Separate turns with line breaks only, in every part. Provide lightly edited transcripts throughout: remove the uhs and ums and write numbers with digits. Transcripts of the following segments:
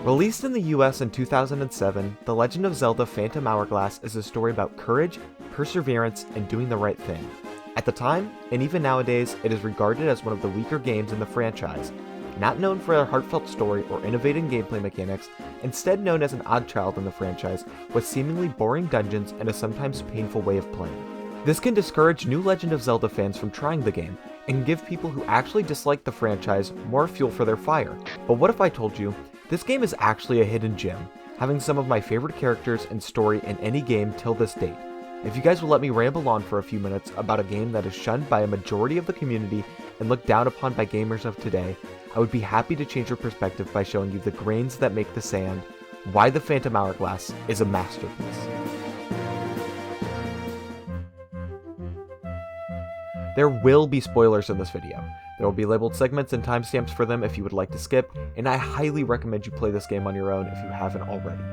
Released in the US in 2007, The Legend of Zelda Phantom Hourglass is a story about courage, perseverance, and doing the right thing. At the time, and even nowadays, it is regarded as one of the weaker games in the franchise, not known for a heartfelt story or innovative gameplay mechanics, instead known as an odd child in the franchise with seemingly boring dungeons and a sometimes painful way of playing. This can discourage new Legend of Zelda fans from trying the game, and give people who actually dislike the franchise more fuel for their fire. But what if I told you, this game is actually a hidden gem, having some of my favorite characters and story in any game till this date. If you guys will let me ramble on for a few minutes about a game that is shunned by a majority of the community and looked down upon by gamers of today, I would be happy to change your perspective by showing you the grains that make the sand, why the Phantom Hourglass is a masterpiece. There will be spoilers in this video. There will be labeled segments and timestamps for them if you would like to skip, and I highly recommend you play this game on your own if you haven't already.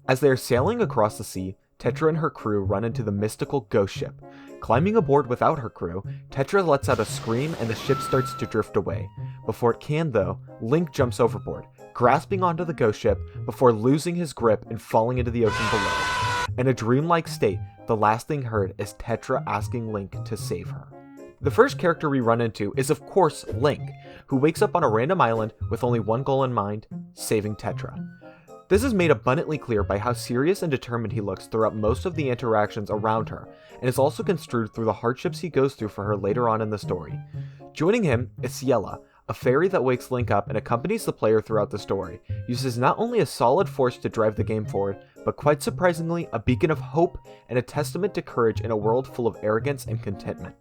As they are sailing across the sea, Tetra and her crew run into the mystical ghost ship. Climbing aboard without her crew, Tetra lets out a scream and the ship starts to drift away. Before it can though, Link jumps overboard, grasping onto the ghost ship before losing his grip and falling into the ocean below. In a dreamlike state, the last thing heard is Tetra asking Link to save her. The first character we run into is of course Link, who wakes up on a random island with only one goal in mind, saving Tetra. This is made abundantly clear by how serious and determined he looks throughout most of the interactions around her, and is also construed through the hardships he goes through for her later on in the story. Joining him is Ciela, a fairy that wakes Link up and accompanies the player throughout the story, uses not only a solid force to drive the game forward, but quite surprisingly a beacon of hope and a testament to courage in a world full of arrogance and contentment.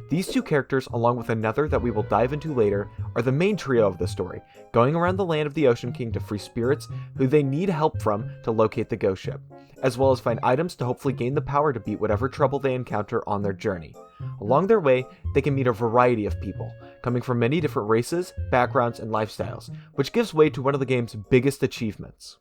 These two characters, along with another that we will dive into later, are the main trio of the story, going around the land of the Ocean King to free spirits who they need help from to locate the ghost ship, as well as find items to hopefully gain the power to beat whatever trouble they encounter on their journey. Along their way, they can meet a variety of people, coming from many different races, backgrounds, and lifestyles, which gives way to one of the game's biggest achievements.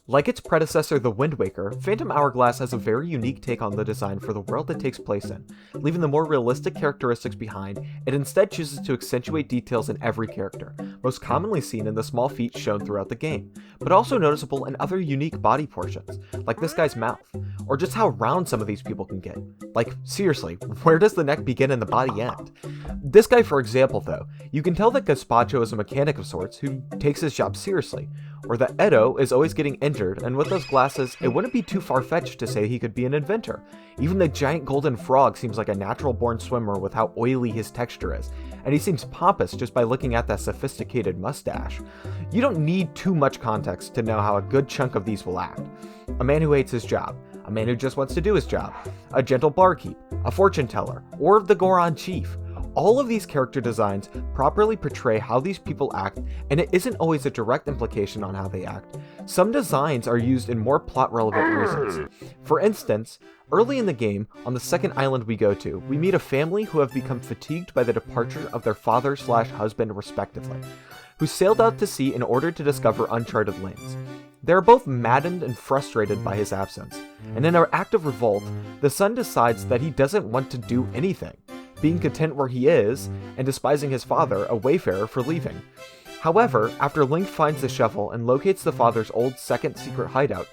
Like its predecessor, The Wind Waker, Phantom Hourglass has a very unique take on the design for the world it takes place in. Leaving the more realistic characteristics behind, it instead chooses to accentuate details in every character, most commonly seen in the small feet shown throughout the game, but also noticeable in other unique body portions, like this guy's mouth, or just how round some of these people can get. Like, seriously, where does the neck begin and the body end? This guy, for example, though, you can tell that Gazpacho is a mechanic of sorts who takes his job seriously, or that Edo is always getting injured, and with those glasses, it wouldn't be too far-fetched to say he could be an inventor. Even the giant golden frog seems like a natural-born swimmer with how oily his texture is, and he seems pompous just by looking at that sophisticated mustache. You don't need too much context to know how a good chunk of these will act. A man who hates his job, a man who just wants to do his job, a gentle barkeep, a fortune teller, or the Goron chief. All of these character designs properly portray how these people act, and it isn't always a direct implication on how they act. Some designs are used in more plot-relevant reasons. For instance, early in the game, on the second island we go to, we meet a family who have become fatigued by the departure of their father/husband respectively, who sailed out to sea in order to discover uncharted lands. They are both maddened and frustrated by his absence, and in an act of revolt, the son decides that he doesn't want to do anything, being content where he is, and despising his father, a wayfarer, for leaving. However, after Link finds the shovel and locates the father's old second secret hideout,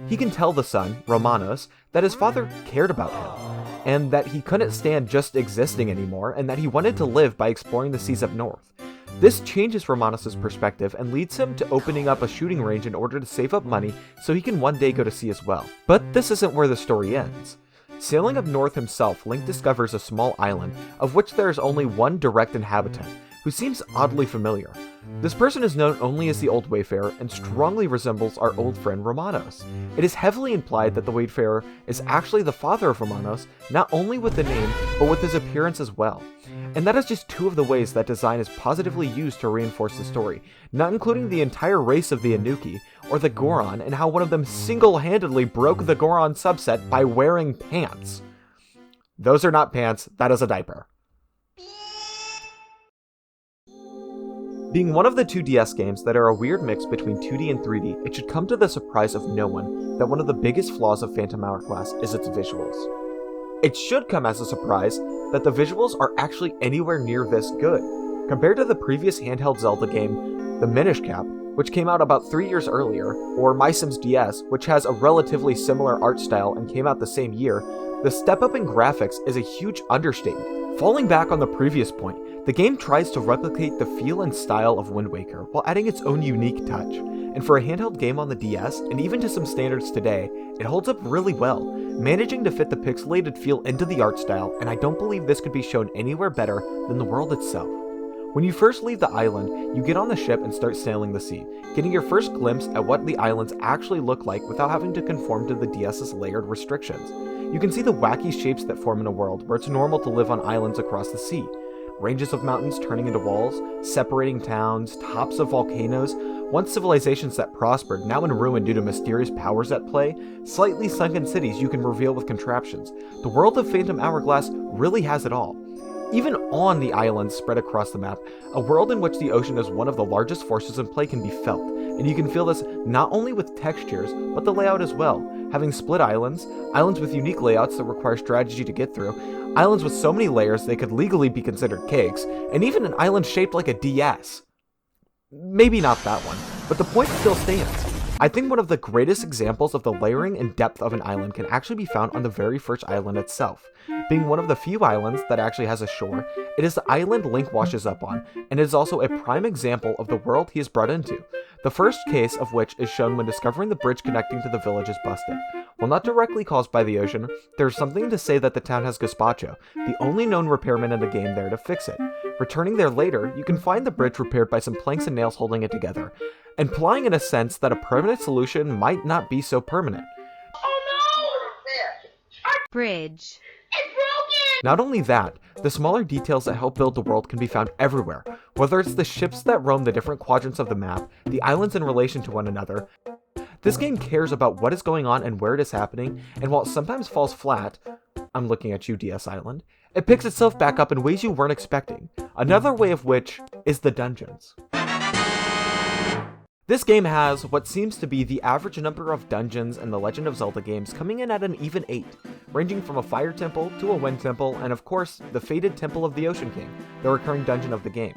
he can tell the son, Romanos, that his father cared about him, and that he couldn't stand just existing anymore, and that he wanted to live by exploring the seas up north. This changes Romanos' perspective and leads him to opening up a shooting range in order to save up money so he can one day go to sea as well. But this isn't where the story ends. Sailing up north himself, Link discovers a small island, of which there is only one direct inhabitant, who seems oddly familiar. This person is known only as the Old Wayfarer and strongly resembles our old friend Romanos. It is heavily implied that the Wayfarer is actually the father of Romanos, not only with the name, but with his appearance as well. And that is just two of the ways that design is positively used to reinforce the story, not including the entire race of the Anuki, or the Goron, and how one of them single-handedly broke the Goron subset by wearing pants. Those are not pants, that is a diaper. Being one of the two DS games that are a weird mix between 2D and 3D, it should come to the surprise of no one that one of the biggest flaws of Phantom Hourglass is its visuals. It should come as a surprise that the visuals are actually anywhere near this good. Compared to the previous handheld Zelda game, the Minish Cap, which came out about 3 years earlier, or My Sims DS, which has a relatively similar art style and came out the same year, the step up in graphics is a huge understatement. Falling back on the previous point, the game tries to replicate the feel and style of Wind Waker while adding its own unique touch. And for a handheld game on the DS, and even to some standards today, it holds up really well, managing to fit the pixelated feel into the art style, and I don't believe this could be shown anywhere better than the world itself. When you first leave the island, you get on the ship and start sailing the sea, getting your first glimpse at what the islands actually look like without having to conform to the DS's layered restrictions. You can see the wacky shapes that form in a world where it's normal to live on islands across the sea. Ranges of mountains turning into walls, separating towns, tops of volcanoes, once civilizations that prospered, now in ruin due to mysterious powers at play, slightly sunken cities you can reveal with contraptions. The world of Phantom Hourglass really has it all. Even on the islands spread across the map, a world in which the ocean is one of the largest forces in play can be felt, and you can feel this not only with textures, but the layout as well. Having split islands, islands with unique layouts that require strategy to get through, islands with so many layers they could legally be considered cakes, and even an island shaped like a DS. Maybe not that one, but the point still stands. I think one of the greatest examples of the layering and depth of an island can actually be found on the very first island itself. Being one of the few islands that actually has a shore, it is the island Link washes up on, and it is also a prime example of the world he is brought into. The first case of which is shown when discovering the bridge connecting to the village is busted. While not directly caused by the ocean, there is something to say that the town has gazpacho, the only known repairman in the game there to fix it. Returning there later, you can find the bridge repaired by some planks and nails holding it together, implying in a sense that a permanent solution might not be so permanent.
Oh no! Our bridge. It's broken!
Not only that, the smaller details that help build the world can be found everywhere, whether it's the ships that roam the different quadrants of the map, the islands in relation to one another. This game cares about what is going on and where it is happening, and while it sometimes falls flat, I'm looking at you, DS Island, it picks itself back up in ways you weren't expecting, another way of which is the dungeons. This game has what seems to be the average number of dungeons in the Legend of Zelda games coming in at an even 8, ranging from a fire temple to a wind temple, and of course, the fated Temple of the Ocean King, the recurring dungeon of the game.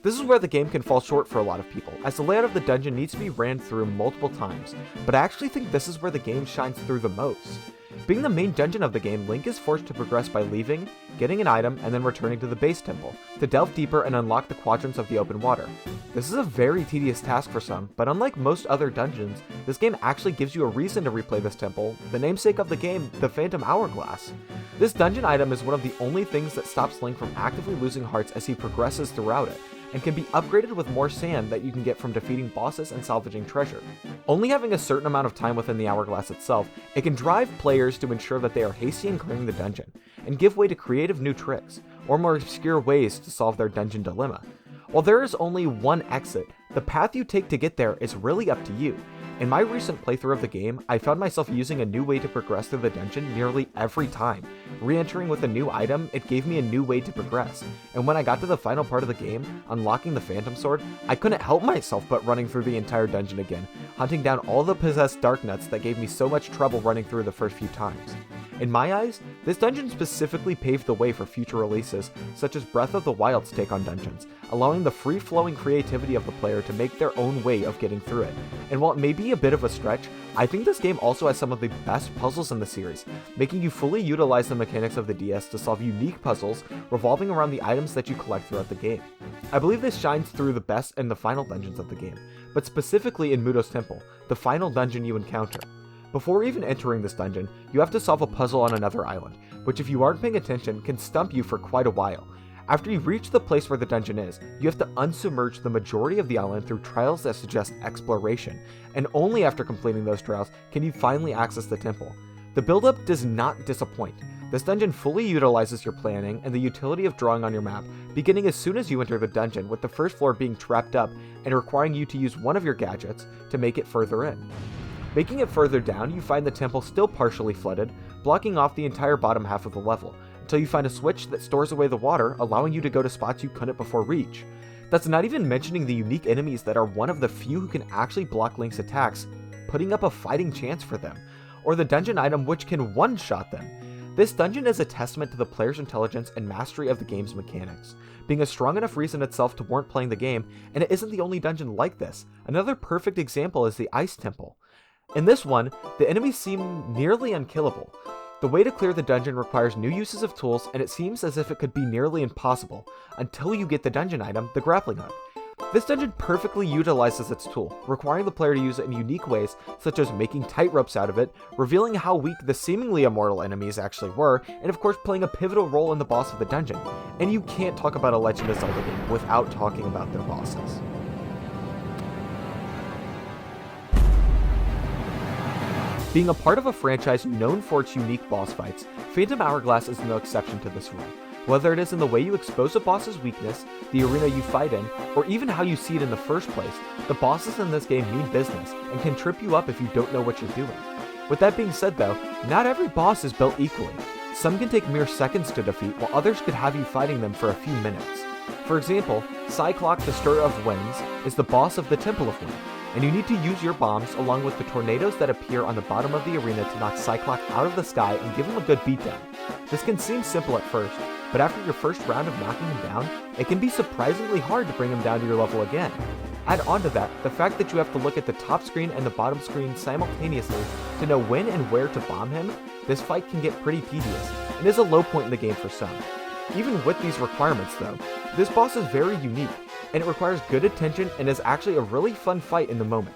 This is where the game can fall short for a lot of people, as the layout of the dungeon needs to be ran through multiple times, but I actually think this is where the game shines through the most. Being the main dungeon of the game, Link is forced to progress by leaving, getting an item, and then returning to the base temple, to delve deeper and unlock the quadrants of the open water. This is a very tedious task for some, but unlike most other dungeons, this game actually gives you a reason to replay this temple, the namesake of the game, the Phantom Hourglass. This dungeon item is one of the only things that stops Link from actively losing hearts as he progresses throughout it, and can be upgraded with more sand that you can get from defeating bosses and salvaging treasure. Only having a certain amount of time within the hourglass itself, it can drive players to ensure that they are hasty in clearing the dungeon, and give way to creative new tricks, or more obscure ways to solve their dungeon dilemma. While there is only one exit, the path you take to get there is really up to you. In my recent playthrough of the game, I found myself using a new way to progress through the dungeon nearly every time. Re-entering with a new item, it gave me a new way to progress, and when I got to the final part of the game, unlocking the Phantom Sword, I couldn't help myself but running through the entire dungeon again, hunting down all the possessed dark nuts that gave me so much trouble running through the first few times. In my eyes, this dungeon specifically paved the way for future releases, such as Breath of the Wild's take on dungeons, allowing the free-flowing creativity of the player to make their own way of getting through it. And while it may be a bit of a stretch, I think this game also has some of the best puzzles in the series, making you fully utilize the mechanics of the DS to solve unique puzzles revolving around the items that you collect throughout the game. I believe this shines through the best in the final dungeons of the game, but specifically in Mudo's Temple, the final dungeon you encounter. Before even entering this dungeon, you have to solve a puzzle on another island, which if you aren't paying attention can stump you for quite a while. After you reach the place where the dungeon is, you have to unsubmerge the majority of the island through trials that suggest exploration, and only after completing those trials can you finally access the temple. The build-up does not disappoint. This dungeon fully utilizes your planning and the utility of drawing on your map, beginning as soon as you enter the dungeon, with the first floor being trapped up and requiring you to use one of your gadgets to make it further in. Making it further down, you find the temple still partially flooded, blocking off the entire bottom half of the level, until you find a switch that stores away the water, allowing you to go to spots you couldn't before reach. That's not even mentioning the unique enemies that are one of the few who can actually block Link's attacks, putting up a fighting chance for them, or the dungeon item which can one-shot them. This dungeon is a testament to the player's intelligence and mastery of the game's mechanics, being a strong enough reason itself to warrant playing the game, and it isn't the only dungeon like this. Another perfect example is the Ice Temple. In this one, the enemies seem nearly unkillable. The way to clear the dungeon requires new uses of tools, and it seems as if it could be nearly impossible, until you get the dungeon item, the grappling hook. This dungeon perfectly utilizes its tool, requiring the player to use it in unique ways, such as making tight ropes out of it, revealing how weak the seemingly immortal enemies actually were, and of course playing a pivotal role in the boss of the dungeon. And you can't talk about a Legend of Zelda game without talking about their bosses. Being a part of a franchise known for its unique boss fights, Phantom Hourglass is no exception to this rule. Whether it is in the way you expose a boss's weakness, the arena you fight in, or even how you see it in the first place, the bosses in this game mean business and can trip you up if you don't know what you're doing. With that being said though, not every boss is built equally. Some can take mere seconds to defeat, while others could have you fighting them for a few minutes. For example, Cyclops the Stirrer of Winds is the boss of the Temple of Wind, and you need to use your bombs along with the tornadoes that appear on the bottom of the arena to knock Cyclops out of the sky and give him a good beatdown. This can seem simple at first, but after your first round of knocking him down, it can be surprisingly hard to bring him down to your level again. Add on to that the fact that you have to look at the top screen and the bottom screen simultaneously to know when and where to bomb him. This fight can get pretty tedious, and is a low point in the game for some. Even with these requirements though, this boss is very unique, and it requires good attention and is actually a really fun fight in the moment.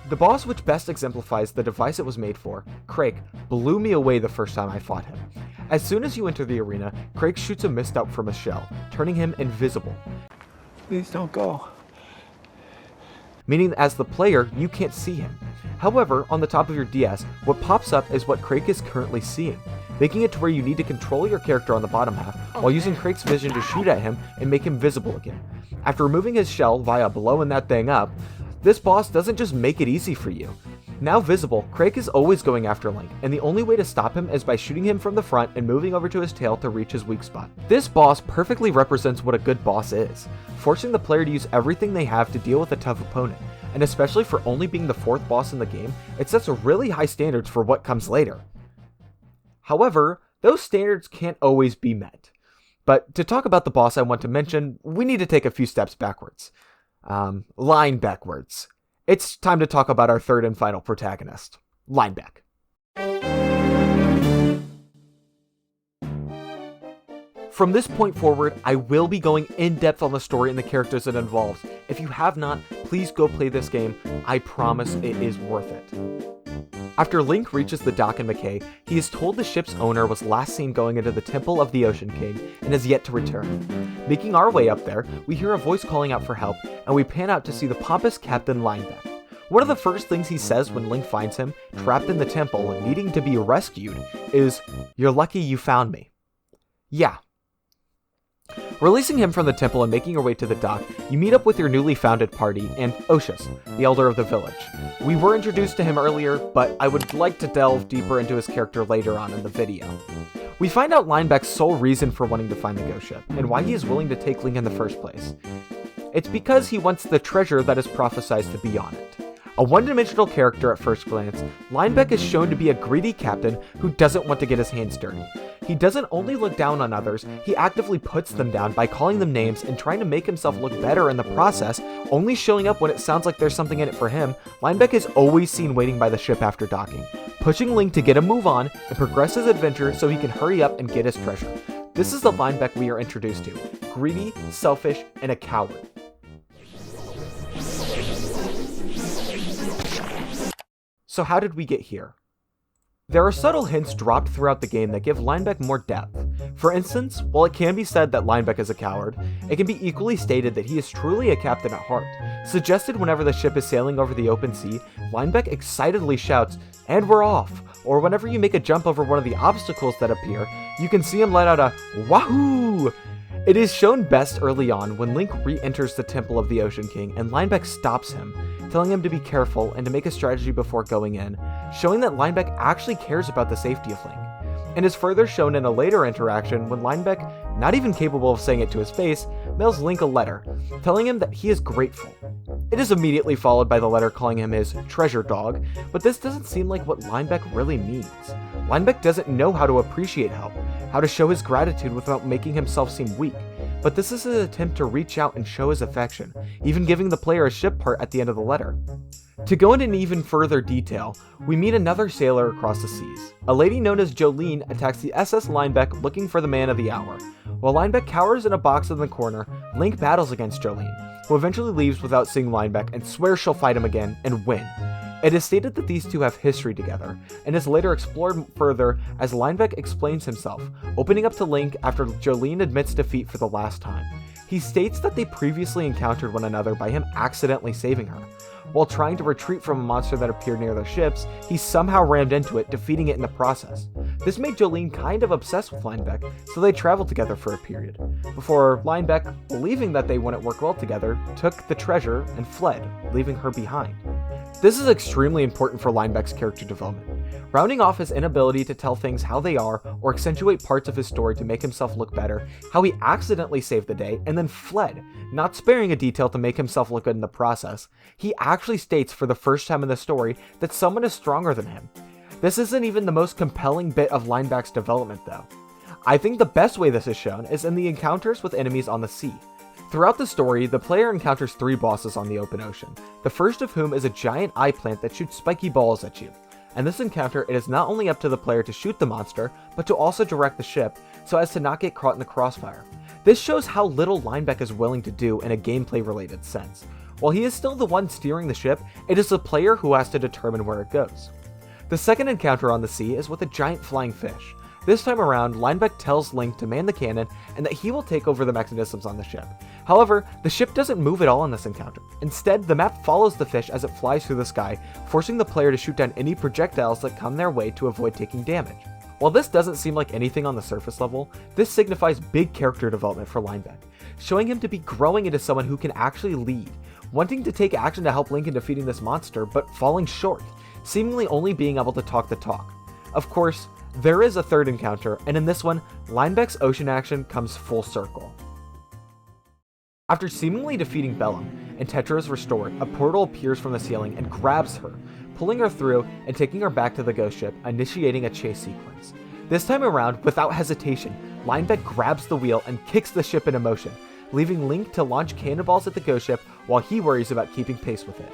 The boss which best exemplifies the device it was made for, Crake, blew me away the first time I fought him. As soon as you enter the arena, Crake shoots a mist out from his shell, turning him invisible.
Please don't go.
Meaning as the player, you can't see him. However, on the top of your DS, what pops up is what Crake is currently seeing, making it to where you need to control your character on the bottom half, while using Crake's vision to shoot at him and make him visible again. After removing his shell via blowing that thing up, this boss doesn't just make it easy for you. Now visible, Crake is always going after Link, and the only way to stop him is by shooting him from the front and moving over to his tail to reach his weak spot. This boss perfectly represents what a good boss is, forcing the player to use everything they have to deal with a tough opponent, and especially for only being the fourth boss in the game, it sets really high standards for what comes later. However, those standards can't always be met. But to talk about the boss I want to mention, we need to take a few steps backwards. Linebeckwards. It's time to talk about our third and final protagonist, Linebeck. From this point forward, I will be going in depth on the story and the characters it involves. If you have not, please go play this game. I promise it is worth it. After Link reaches the dock in Mackay, he is told the ship's owner was last seen going into the Temple of the Ocean King and has yet to return. Making our way up there, we hear a voice calling out for help, and we pan out to see the pompous Captain Linebeck. One of the first things he says when Link finds him, trapped in the temple and needing to be rescued, is, "You're lucky you found me." Yeah. Releasing him from the temple and making your way to the dock, you meet up with your newly founded party and Oshus, the elder of the village. We were introduced to him earlier, but I would like to delve deeper into his character later on in the video. We find out Linebeck's sole reason for wanting to find the ghost ship, and why he is willing to take Link in the first place. It's because he wants the treasure that is prophesied to be on it. A one-dimensional character at first glance, Linebeck is shown to be a greedy captain who doesn't want to get his hands dirty. He doesn't only look down on others, he actively puts them down by calling them names and trying to make himself look better in the process, only showing up when it sounds like there's something in it for him. Linebeck is always seen waiting by the ship after docking, pushing Link to get a move on and progress his adventure so he can hurry up and get his treasure. This is the Linebeck we are introduced to, greedy, selfish, and a coward. So how did we get here? There are subtle hints dropped throughout the game that give Linebeck more depth. For instance, while it can be said that Linebeck is a coward, it can be equally stated that he is truly a captain at heart. Suggested whenever the ship is sailing over the open sea, Linebeck excitedly shouts, "And we're off!" Or whenever you make a jump over one of the obstacles that appear, you can see him let out a "Wahoo!" It is shown best early on when Link re-enters the Temple of the Ocean King and Linebeck stops him, telling him to be careful and to make a strategy before going in, showing that Linebeck actually cares about the safety of Link. And is further shown in a later interaction when Linebeck, not even capable of saying it to his face, mails Link a letter, telling him that he is grateful. It is immediately followed by the letter calling him his treasure dog, but this doesn't seem like what Linebeck really means. Linebeck doesn't know how to appreciate help, how to show his gratitude without making himself seem weak, but this is an attempt to reach out and show his affection, even giving the player a ship part at the end of the letter. To go into even further detail, we meet another sailor across the seas. A lady known as Jolene attacks the SS Linebeck looking for the man of the hour. While Linebeck cowers in a box in the corner, Link battles against Jolene, who eventually leaves without seeing Linebeck and swears she'll fight him again and win. It is stated that these two have history together, and is later explored further as Linebeck explains himself, opening up to Link after Jolene admits defeat for the last time. He states that they previously encountered one another by him accidentally saving her. While trying to retreat from a monster that appeared near their ships, he somehow rammed into it, defeating it in the process. This made Jolene kind of obsessed with Linebeck, so they traveled together for a period, before Linebeck, believing that they wouldn't work well together, took the treasure and fled, leaving her behind. This is extremely important for Linebeck's character development, rounding off his inability to tell things how they are or accentuate parts of his story to make himself look better, how he accidentally saved the day and then fled, not sparing a detail to make himself look good in the process. He actually states for the first time in the story that someone is stronger than him. This isn't even the most compelling bit of Linebeck's development though. I think the best way this is shown is in the encounters with enemies on the sea. Throughout the story, the player encounters 3 bosses on the open ocean, the first of whom is a giant eye plant that shoots spiky balls at you. In this encounter, it is not only up to the player to shoot the monster, but to also direct the ship so as to not get caught in the crossfire. This shows how little Linebeck is willing to do in a gameplay related sense. While he is still the one steering the ship, it is the player who has to determine where it goes. The second encounter on the sea is with a giant flying fish. This time around, Linebeck tells Link to man the cannon and that he will take over the mechanisms on the ship. However, the ship doesn't move at all in this encounter. Instead, the map follows the fish as it flies through the sky, forcing the player to shoot down any projectiles that come their way to avoid taking damage. While this doesn't seem like anything on the surface level, this signifies big character development for Linebeck, showing him to be growing into someone who can actually lead, wanting to take action to help Link in defeating this monster, but falling short, seemingly only being able to talk the talk. Of course, there is a third encounter, and in this one, Linebeck's ocean action comes full circle. After seemingly defeating Bellam, and Tetra is restored, a portal appears from the ceiling and grabs her, pulling her through and taking her back to the ghost ship, initiating a chase sequence. This time around, without hesitation, Linebeck grabs the wheel and kicks the ship into motion, leaving Link to launch cannonballs at the ghost ship while he worries about keeping pace with it.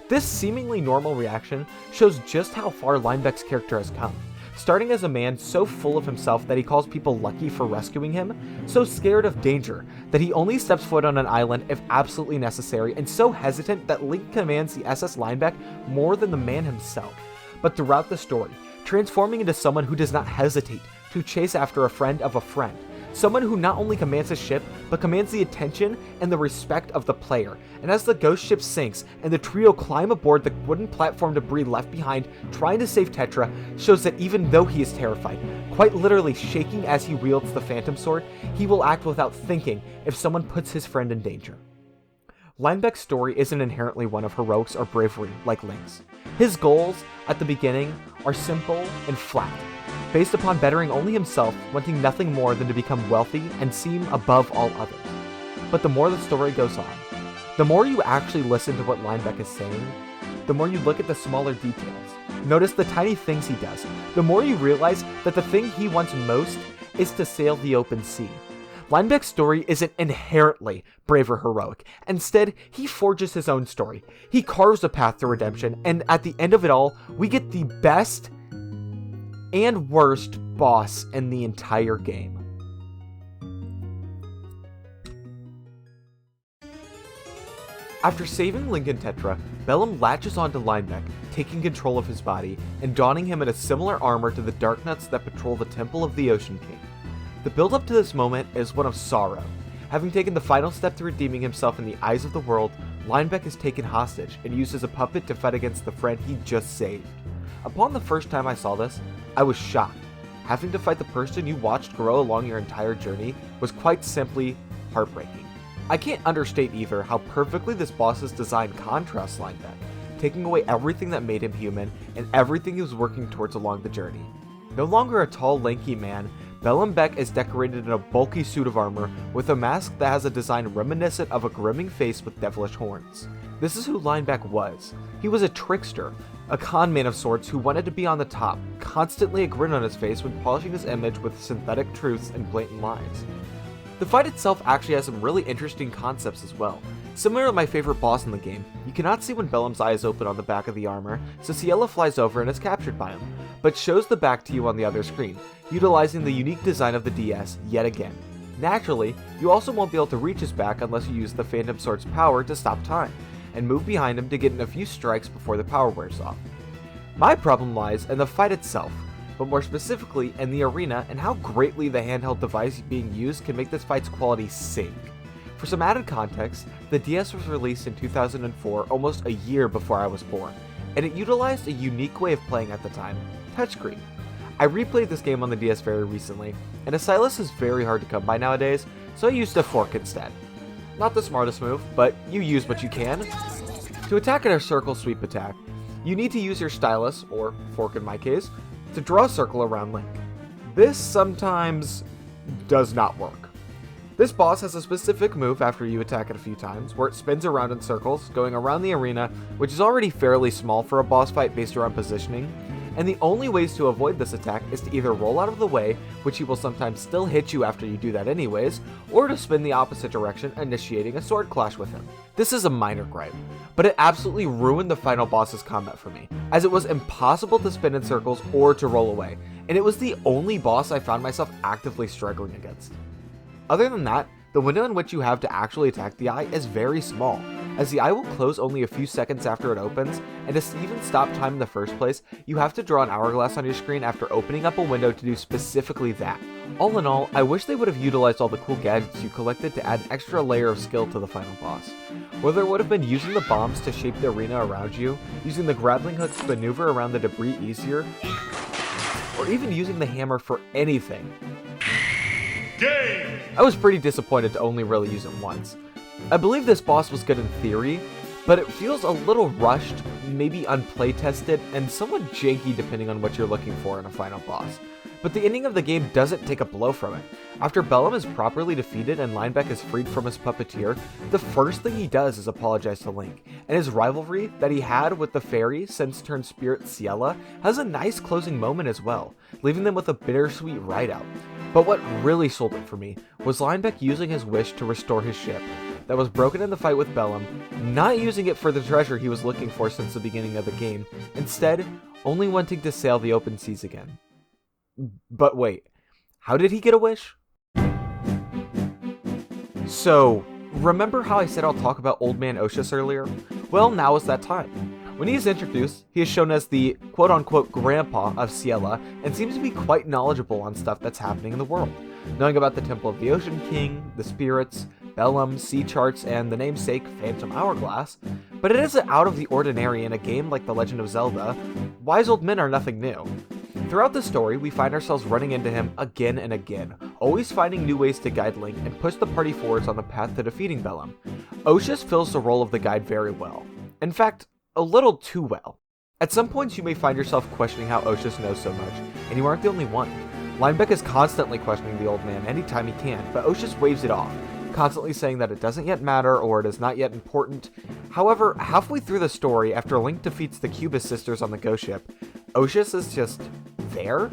This seemingly normal reaction shows just how far Linebeck's character has come. Starting as a man so full of himself that he calls people lucky for rescuing him, so scared of danger that he only steps foot on an island if absolutely necessary, and so hesitant that Link commands the SS Linebeck more than the man himself. But throughout the story, transforming into someone who does not hesitate to chase after a friend of a friend, someone who not only commands his ship, but commands the attention and the respect of the player. And as the ghost ship sinks and the trio climb aboard the wooden platform debris left behind trying to save Tetra, shows that even though he is terrified, quite literally shaking as he wields the phantom sword, he will act without thinking if someone puts his friend in danger. Linebeck's story isn't inherently one of heroics or bravery like Link's. His goals at the beginning are simple and flat, based upon bettering only himself, wanting nothing more than to become wealthy and seem above all others. But the more the story goes on, the more you actually listen to what Linebeck is saying, the more you look at the smaller details, notice the tiny things he does, the more you realize that the thing he wants most is to sail the open sea. Linebeck's story isn't inherently brave or heroic. Instead, he forges his own story. He carves a path to redemption, and at the end of it all, we get the best and worst boss in the entire game. After saving Link and Tetra, Bellam latches onto Linebeck, taking control of his body, and donning him in a similar armor to the Darknuts that patrol the Temple of the Ocean King. The build-up to this moment is one of sorrow. Having taken the final step to redeeming himself in the eyes of the world, Linebeck is taken hostage and used as a puppet to fight against the friend he just saved. Upon the first time I saw this, I was shocked. Having to fight the person you watched grow along your entire journey was quite simply heartbreaking. I can't understate either how perfectly this boss's design contrasts Linebeck, taking away everything that made him human and everything he was working towards along the journey. No longer a tall, lanky man, Bellam is decorated in a bulky suit of armor with a mask that has a design reminiscent of a grimming face with devilish horns. This is who Linebeck was. He was a trickster, a con man of sorts who wanted to be on the top, constantly a grin on his face when polishing his image with synthetic truths and blatant lies. The fight itself actually has some really interesting concepts as well. Similar to my favorite boss in the game, you cannot see when Bellam's eye is open on the back of the armor, so Ciela flies over and is captured by him, but shows the back to you on the other screen, utilizing the unique design of the DS yet again. Naturally, you also won't be able to reach his back unless you use the Phantom Sword's power to stop time, and move behind him to get in a few strikes before the power wears off. My problem lies in the fight itself, but more specifically in the arena and how greatly the handheld device being used can make this fight's quality sink. For some added context, the DS was released in 2004, almost a year before I was born, and it utilized a unique way of playing at the time, touchscreen. I replayed this game on the DS very recently, and a stylus is very hard to come by nowadays, so I used a fork instead. Not the smartest move, but you use what you can. To attack in a circle sweep attack, you need to use your stylus, or fork in my case, to draw a circle around Link. This sometimes does not work. This boss has a specific move after you attack it a few times, where it spins around in circles, going around the arena, which is already fairly small for a boss fight based around positioning, and the only ways to avoid this attack is to either roll out of the way, which he will sometimes still hit you after you do that anyways, or to spin the opposite direction, initiating a sword clash with him. This is a minor gripe, but it absolutely ruined the final boss's combat for me, as it was impossible to spin in circles or to roll away, and it was the only boss I found myself actively struggling against. Other than that, the window in which you have to actually attack the eye is very small, as the eye will close only a few seconds after it opens, and to even stop time in the first place, you have to draw an hourglass on your screen after opening up a window to do specifically that. All in all, I wish they would have utilized all the cool gadgets you collected to add an extra layer of skill to the final boss. Whether it would have been using the bombs to shape the arena around you, using the grappling hook to maneuver around the debris easier, or even using the hammer for anything.
Game!
I was pretty disappointed to only really use it once. I believe this boss was good in theory, but it feels a little rushed, maybe unplay-tested, and somewhat janky depending on what you're looking for in a final boss. But the ending of the game doesn't take a blow from it. After Bellam is properly defeated and Linebeck is freed from his puppeteer, the first thing he does is apologize to Link, and his rivalry that he had with the fairy since turned spirit Ciela has a nice closing moment as well, leaving them with a bittersweet ride-out. But what really sold it for me was Linebeck using his wish to restore his ship that was broken in the fight with Bellam, not using it for the treasure he was looking for since the beginning of the game, instead only wanting to sail the open seas again. But wait, how did he get a wish? So, remember how I said I'll talk about Old Man Oshus earlier? Well, now is that time. When he is introduced, he is shown as the quote-unquote grandpa of Ciela and seems to be quite knowledgeable on stuff that's happening in the world, knowing about the Temple of the Ocean King, the spirits, Bellam, sea charts, and the namesake Phantom Hourglass, but it isn't out of the ordinary in a game like The Legend of Zelda. Wise old men are nothing new. Throughout the story, we find ourselves running into him again and again, always finding new ways to guide Link and push the party forwards on the path to defeating Bellam. Oshus fills the role of the guide very well. In fact, a little too well. At some points you may find yourself questioning how Oshus knows so much, and you aren't the only one. Linebeck is constantly questioning the old man anytime he can, but Oshus waves it off, constantly saying that it doesn't yet matter or it is not yet important. However, halfway through the story, after Link defeats the Cubis sisters on the ghost ship, Oshus is just there?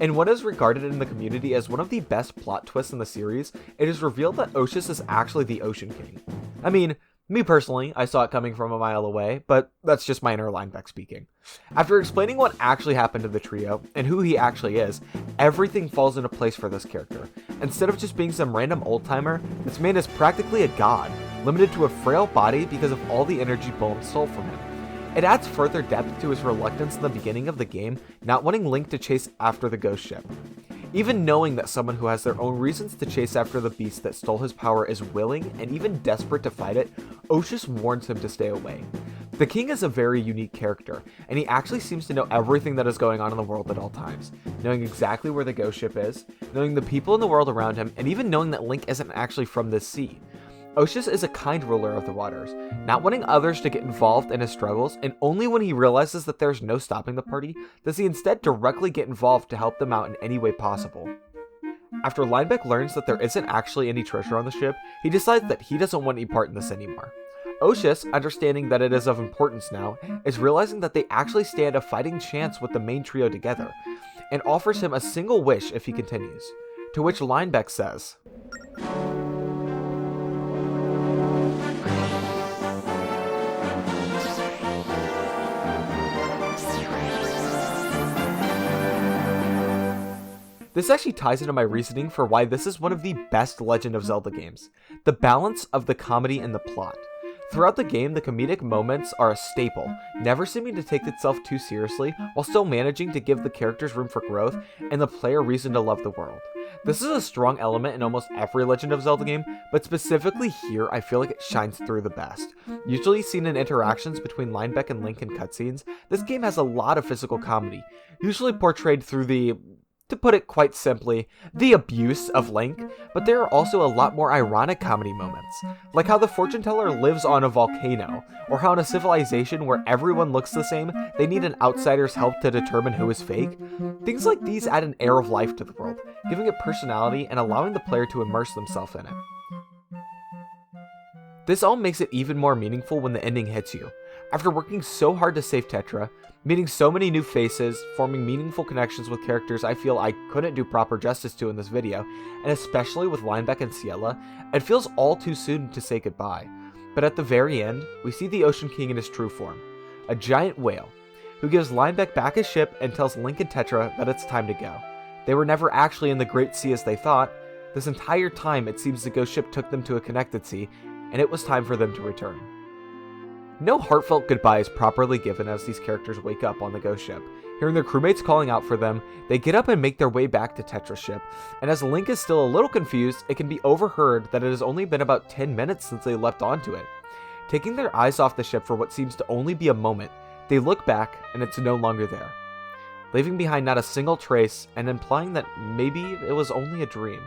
In what is regarded in the community as one of the best plot twists in the series, it is revealed that Oshus is actually the Ocean King. I mean, me personally, I saw it coming from a mile away, but that's just my inner Linebeck speaking. After explaining what actually happened to the trio, and who he actually is, everything falls into place for this character. Instead of just being some random old-timer, this man is practically a god, limited to a frail body because of all the energy Bellam stole from him. It adds further depth to his reluctance in the beginning of the game, not wanting Link to chase after the ghost ship. Even knowing that someone who has their own reasons to chase after the beast that stole his power is willing and even desperate to fight it, Oshus warns him to stay away. The king is a very unique character, and he actually seems to know everything that is going on in the world at all times, knowing exactly where the ghost ship is, knowing the people in the world around him, and even knowing that Link isn't actually from this sea. Oshus is a kind ruler of the waters, not wanting others to get involved in his struggles, and only when he realizes that there's no stopping the party, does he instead directly get involved to help them out in any way possible. After Linebeck learns that there isn't actually any treasure on the ship, he decides that he doesn't want any part in this anymore. Oshus, understanding that it is of importance now, is realizing that they actually stand a fighting chance with the main trio together, and offers him a single wish if he continues. To which Linebeck says, this actually ties into my reasoning for why this is one of the best Legend of Zelda games. The balance of the comedy and the plot. Throughout the game, the comedic moments are a staple, never seeming to take itself too seriously, while still managing to give the characters room for growth and the player reason to love the world. This is a strong element in almost every Legend of Zelda game, but specifically here, I feel like it shines through the best. Usually seen in interactions between Linebeck and Link in cutscenes, this game has a lot of physical comedy, usually portrayed through the, to put it quite simply, the abuse of Link, but there are also a lot more ironic comedy moments, like how the fortune teller lives on a volcano, or how in a civilization where everyone looks the same, they need an outsider's help to determine who is fake. Things like these add an air of life to the world, giving it personality and allowing the player to immerse themselves in it. This all makes it even more meaningful when the ending hits you. After working so hard to save Tetra, meeting so many new faces, forming meaningful connections with characters I feel I couldn't do proper justice to in this video, and especially with Linebeck and Ciela, it feels all too soon to say goodbye. But at the very end, we see the Ocean King in his true form, a giant whale, who gives Linebeck back his ship and tells Link and Tetra that it's time to go. They were never actually in the Great Sea as they thought. This entire time it seems the ghost ship took them to a connected sea, and it was time for them to return. No heartfelt goodbye is properly given as these characters wake up on the ghost ship. Hearing their crewmates calling out for them, they get up and make their way back to Tetra's ship, and as Link is still a little confused, it can be overheard that it has only been about 10 minutes since they leapt onto it. Taking their eyes off the ship for what seems to only be a moment, they look back and it's no longer there, leaving behind not a single trace and implying that maybe it was only a dream.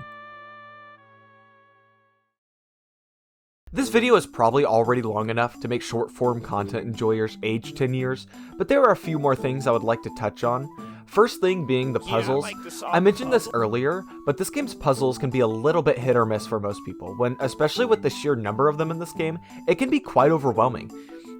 This video is probably already long enough to make short-form content enjoyers age 10 years, but there are a few more things I would like to touch on. First thing being the puzzles. I mentioned this earlier, but this game's puzzles can be a little bit hit or miss for most people, when, especially with the sheer number of them in this game, it can be quite overwhelming.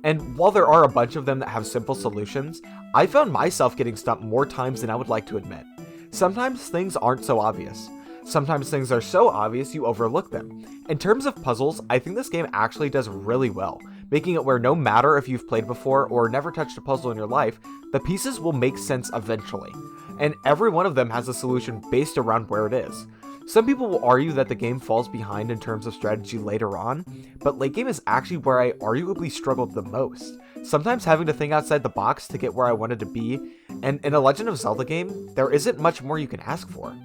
And while there are a bunch of them that have simple solutions, I found myself getting stumped more times than I would like to admit. Sometimes things aren't so obvious. Sometimes things are so obvious you overlook them. In terms of puzzles, I think this game actually does really well, making it where no matter if you've played before or never touched a puzzle in your life, the pieces will make sense eventually. And every one of them has a solution based around where it is. Some people will argue that the game falls behind in terms of strategy later on, but late game is actually where I arguably struggled the most, sometimes having to think outside the box to get where I wanted to be, and in a Legend of Zelda game, there isn't much more you can ask for.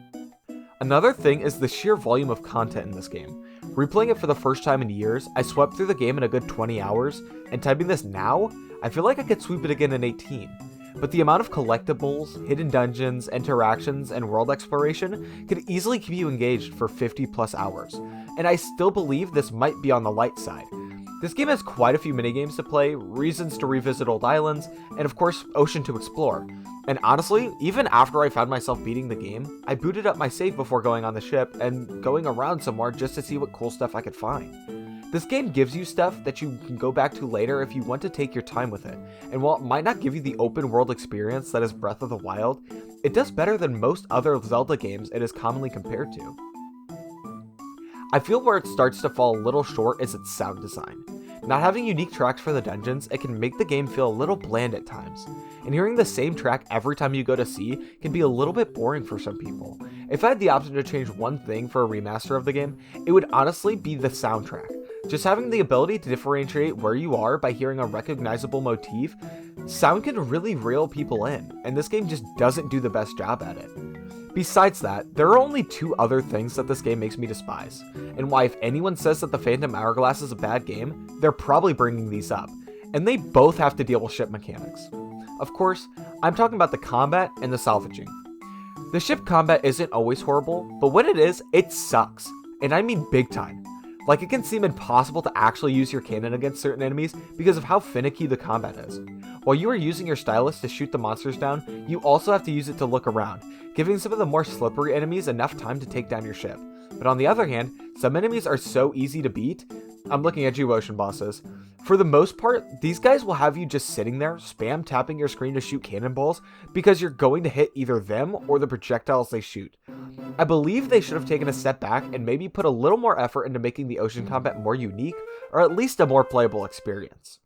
Another thing is the sheer volume of content in this game. Replaying it for the first time in years, I swept through the game in a good 20 hours, and typing this now, I feel like I could sweep it again in 18. But the amount of collectibles, hidden dungeons, interactions, and world exploration could easily keep you engaged for 50 plus hours, and I still believe this might be on the light side. This game has quite a few minigames to play, reasons to revisit old islands, and of course, ocean to explore. And honestly, even after I found myself beating the game, I booted up my save before going on the ship and going around somewhere just to see what cool stuff I could find. This game gives you stuff that you can go back to later if you want to take your time with it, and while it might not give you the open world experience that is Breath of the Wild, it does better than most other Zelda games it is commonly compared to. I feel where it starts to fall a little short is its sound design. Not having unique tracks for the dungeons, it can make the game feel a little bland at times, and hearing the same track every time you go to sea can be a little bit boring for some people. If I had the option to change one thing for a remaster of the game, it would honestly be the soundtrack. Just having the ability to differentiate where you are by hearing a recognizable motif, sound can really reel people in, and this game just doesn't do the best job at it. Besides that, there are only two other things that this game makes me despise, and why if anyone says that the Phantom Hourglass is a bad game, they're probably bringing these up, and they both have to deal with ship mechanics. Of course, I'm talking about the combat and the salvaging. The ship combat isn't always horrible, but when it is, it sucks, and I mean big time. Like, it can seem impossible to actually use your cannon against certain enemies because of how finicky the combat is. While you are using your stylus to shoot the monsters down, you also have to use it to look around, giving some of the more slippery enemies enough time to take down your ship. But on the other hand, some enemies are so easy to beat I'm looking at you, ocean bosses. For the most part, these guys will have you just sitting there, spam tapping your screen to shoot cannonballs, because you're going to hit either them or the projectiles they shoot. I believe they should have taken a step back and maybe put a little more effort into making the ocean combat more unique, or at least a more playable experience.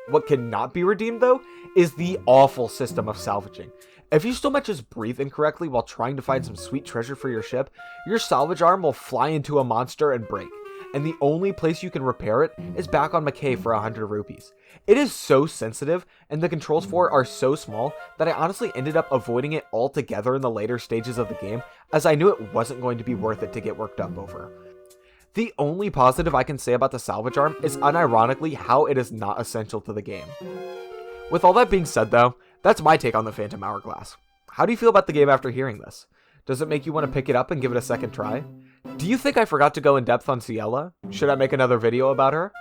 What cannot be redeemed, though, is the awful system of salvaging. If you so much as breathe incorrectly while trying to find some sweet treasure for your ship, your salvage arm will fly into a monster and break, and the only place you can repair it is back on McKay for 100 rupees. It is so sensitive, and the controls for it are so small that I honestly ended up avoiding it altogether in the later stages of the game, as I knew it wasn't going to be worth it to get worked up over. The only positive I can say about the salvage arm is unironically how it is not essential to the game. With all that being said though, that's my take on the Phantom Hourglass. How do you feel about the game after hearing this? Does it make you want to pick it up and give it a second try? Do you think I forgot to go in depth on Ciela? Should I make another video about her?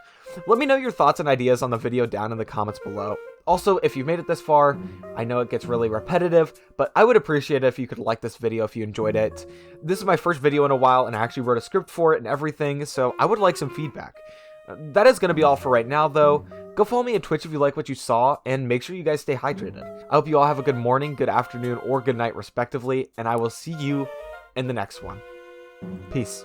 Let me know your thoughts and ideas on the video down in the comments below. Also, if you made it this far, I know it gets really repetitive, but I would appreciate it if you could like this video if you enjoyed it. This is my first video in a while, and I actually wrote a script for it and everything, so I would like some feedback. That is going to be all for right now, though. Go follow me on Twitch if you like what you saw, and make sure you guys stay hydrated. I hope you all have a good morning, good afternoon, or good night, respectively, and I will see you in the next one. Peace.